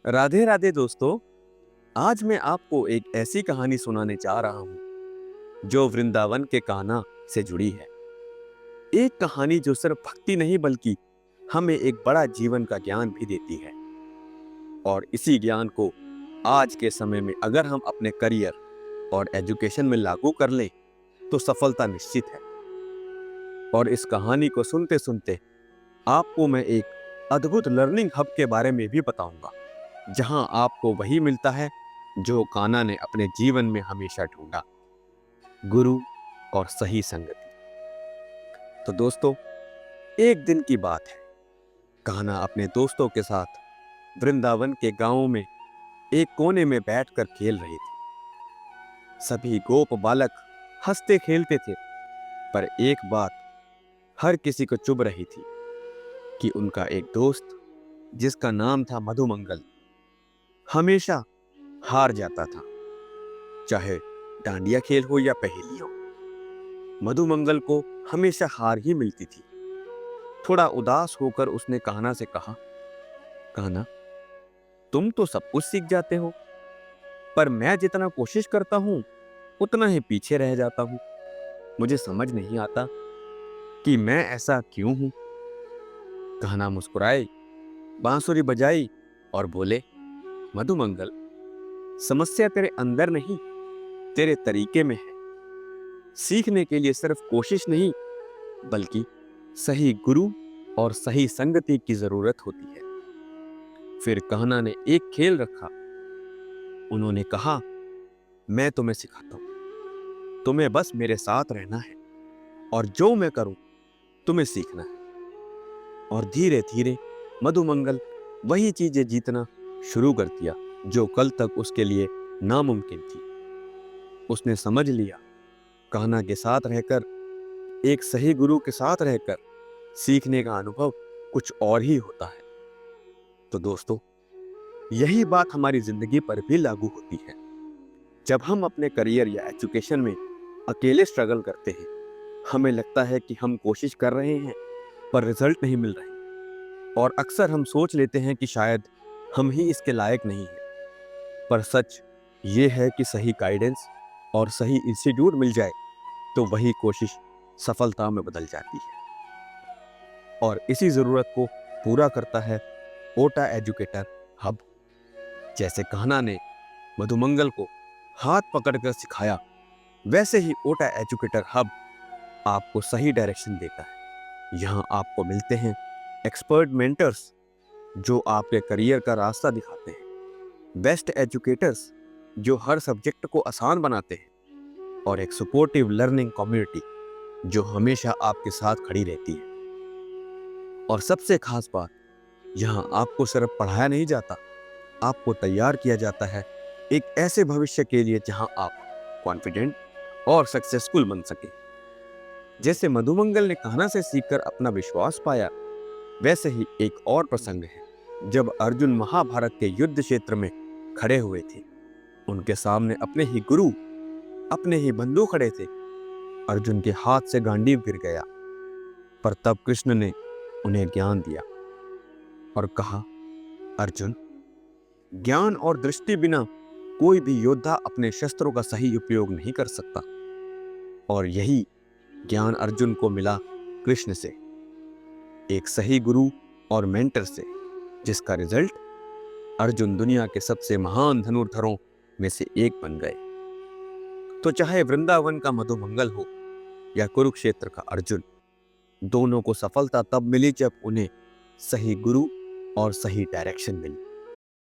राधे राधे दोस्तों। आज मैं आपको एक ऐसी कहानी सुनाने जा रहा हूँ जो वृंदावन के कान्हा से जुड़ी है। एक कहानी जो सिर्फ भक्ति नहीं बल्कि हमें एक बड़ा जीवन का ज्ञान भी देती है। और इसी ज्ञान को आज के समय में अगर हम अपने करियर और एजुकेशन में लागू कर लें तो सफलता निश्चित है। और इस कहानी को सुनते सुनते आपको मैं एक अद्भुत लर्निंग हब के बारे में भी बताऊंगा, जहां आपको वही मिलता है जो कान्हा ने अपने जीवन में हमेशा ढूंढा, गुरु और सही संगति। तो दोस्तों, एक दिन की बात है। कान्हा अपने दोस्तों के साथ वृंदावन के गांवों में एक कोने में बैठकर खेल रहे थे। सभी गोप बालक हंसते खेलते थे, पर एक बात हर किसी को चुभ रही थी कि उनका एक दोस्त, जिसका नाम था मधुमंगल, हमेशा हार जाता था, चाहे डांडिया खेल हो या पहेली हो। मधुमंगल को हमेशा हार ही मिलती थी। थोड़ा उदास होकर उसने कान्हा से कहा, कान्हा, तुम तो सब कुछ सीख जाते हो, पर मैं जितना कोशिश करता हूं उतना ही पीछे रह जाता हूं। मुझे समझ नहीं आता कि मैं ऐसा क्यों हूं। कान्हा मुस्कुराए, बांसुरी बजाई और बोले, मधुमंगल, समस्या तेरे अंदर नहीं, तेरे तरीके में है। सीखने के लिए सिर्फ कोशिश नहीं बल्कि सही गुरु और सही संगति की जरूरत होती है। फिर कान्हा ने एक खेल रखा। उन्होंने कहा, मैं तुम्हें सिखाता हूं, तुम्हें बस मेरे साथ रहना है और जो मैं करूं तुम्हें सीखना है। और धीरे धीरे मधुमंगल वही चीजें जीतना शुरू कर दिया जो कल तक उसके लिए नामुमकिन थी। उसने समझ लिया, कान्हा के साथ रहकर, एक सही गुरु के साथ रहकर सीखने का अनुभव कुछ और ही होता है। तो दोस्तों, यही बात हमारी जिंदगी पर भी लागू होती है। जब हम अपने करियर या एजुकेशन में अकेले स्ट्रगल करते हैं, हमें लगता है कि हम कोशिश कर रहे हैं पर रिजल्ट नहीं मिल रहे, और अक्सर हम सोच लेते हैं कि शायद हम ही इसके लायक नहीं हैं। पर सच ये है कि सही गाइडेंस और सही इंस्टीट्यूट मिल जाए तो वही कोशिश सफलता में बदल जाती है। और इसी जरूरत को पूरा करता है ओटा एजुकेटर हब। जैसे कान्हा ने मधुमंगल को हाथ पकड़कर सिखाया, वैसे ही ओटा एजुकेटर हब आपको सही डायरेक्शन देता है। यहाँ आपको मिलते हैं एक्सपर्ट मेंटर्स जो आपके करियर का रास्ता दिखाते हैं, बेस्ट एजुकेटर्स जो हर सब्जेक्ट को आसान बनाते हैं, और एक सपोर्टिव लर्निंग कम्युनिटी जो हमेशा आपके साथ खड़ी रहती है। और सबसे खास बात, यहाँ आपको सिर्फ पढ़ाया नहीं जाता, आपको तैयार किया जाता है एक ऐसे भविष्य के लिए जहां आप कॉन्फिडेंट और सक्सेसफुल बन सके। जैसे मधुमंगल ने कान्हा से सीखकर अपना विश्वास पाया, वैसे ही एक और प्रसंग है जब अर्जुन महाभारत के युद्ध क्षेत्र में खड़े हुए थे। उनके सामने अपने ही गुरु, अपने ही बंधु खड़े थे। अर्जुन के हाथ से गांडीव गिर गया, पर तब कृष्ण ने उन्हें ज्ञान दिया और कहा, अर्जुन, ज्ञान और दृष्टि बिना कोई भी योद्धा अपने शस्त्रों का सही उपयोग नहीं कर सकता। और यही ज्ञान अर्जुन को मिला कृष्ण से, एक सही गुरु और मेंटर से, जिसका रिजल्ट अर्जुन दुनिया के सबसे महान धनुर्धरों में से एक बन गए। तो चाहे वृंदावन का मधुमंगल हो या कुरुक्षेत्र का अर्जुन, दोनों को सफलता तब मिली जब उन्हें सही गुरु और सही डायरेक्शन मिली।